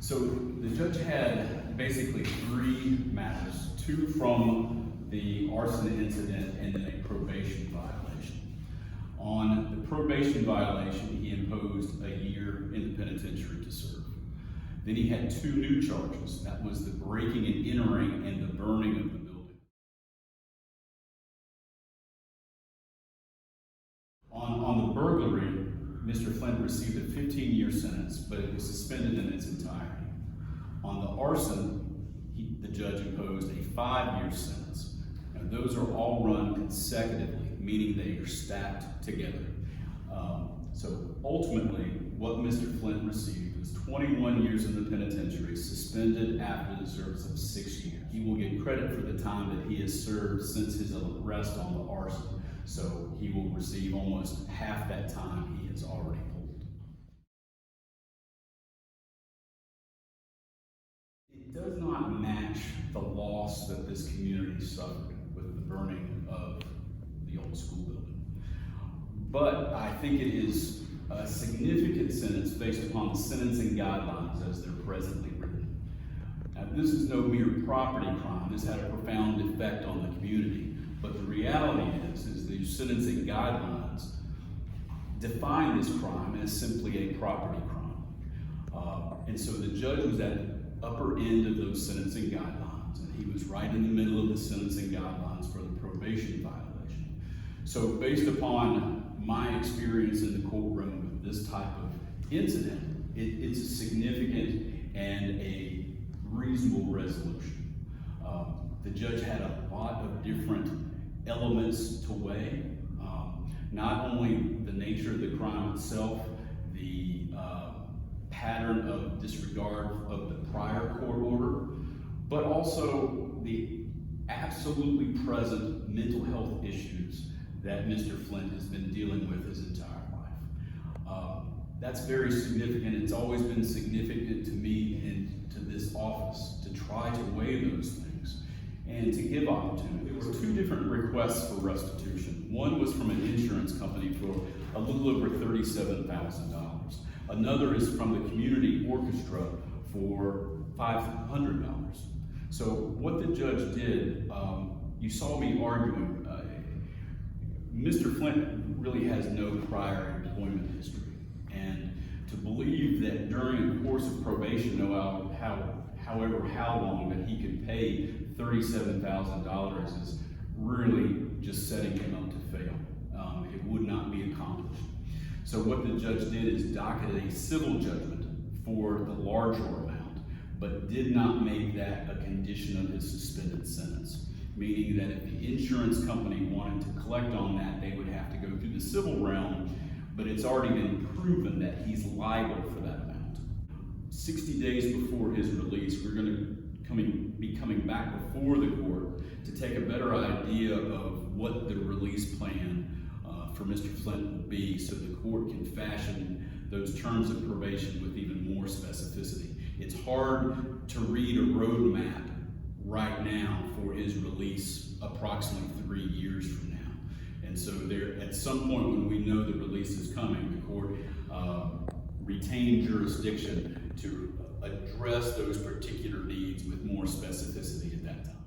So the judge had basically three matters, two from the arson incident and then a probation violation. On the probation violation, he imposed a year in the penitentiary to serve. Then he had two new charges. That was the breaking and entering and the burning of the building. On the burglary, Mr. Flint received a 15-year sentence, but it was suspended in its entirety. On the arson, the judge imposed a 5-year sentence. Now, those are all run consecutively, meaning they are stacked together. So ultimately, what Mr. Flint received was 21 years in the penitentiary, suspended after the service of 6 years. He will get credit for the time that he has served since his arrest on the arson. So he will receive almost half that time he has already pulled. It does not match the loss that this community suffered with the burning of the old school building. But I think it is a significant sentence based upon the sentencing guidelines as they're presently written. Now, this is no mere property crime. This had a profound effect on the community. But the reality is the sentencing guidelines define this crime as simply a property crime. And so the judge was at the upper end of those sentencing guidelines, and he was right in the middle of the sentencing guidelines for the probation violation. So based upon my experience in the courtroom with this type of incident, it's a significant and a reasonable resolution. The judge had a lot of different elements to weigh, not only the nature of the crime itself, the pattern of disregard of the prior court order, but also the absolutely present mental health issues that Mr. Flint has been dealing with his entire life. That's very significant. It's always been significant to me and to this office to try to weigh those things and to give opportunity. There were two different requests for restitution. One was from an insurance company for a little over $37,000. Another is from the community orchestra for $500. So what the judge did, you saw me arguing. Mr. Flint really has no prior employment history. And to believe that during the course of probation, however how long, that he could pay $37,000 is really just setting him up to fail. It would not be accomplished. So what the judge did is docketed a civil judgment for the larger amount, but did not make that a condition of his suspended sentence. Meaning that if the insurance company wanted to collect on that, they would have to go through the civil realm, but it's already been proven that he's liable for that amount. 60 days before his release, we're going to be coming back before the court to take a better idea of what the release plan for Mr. Flint will be, so the court can fashion those terms of probation with even more specificity. It's hard to read a roadmap right now for his release approximately 3 years from now. And so there, at some point when we know the release is coming, the court retained jurisdiction to address those particular needs with more specificity at that time.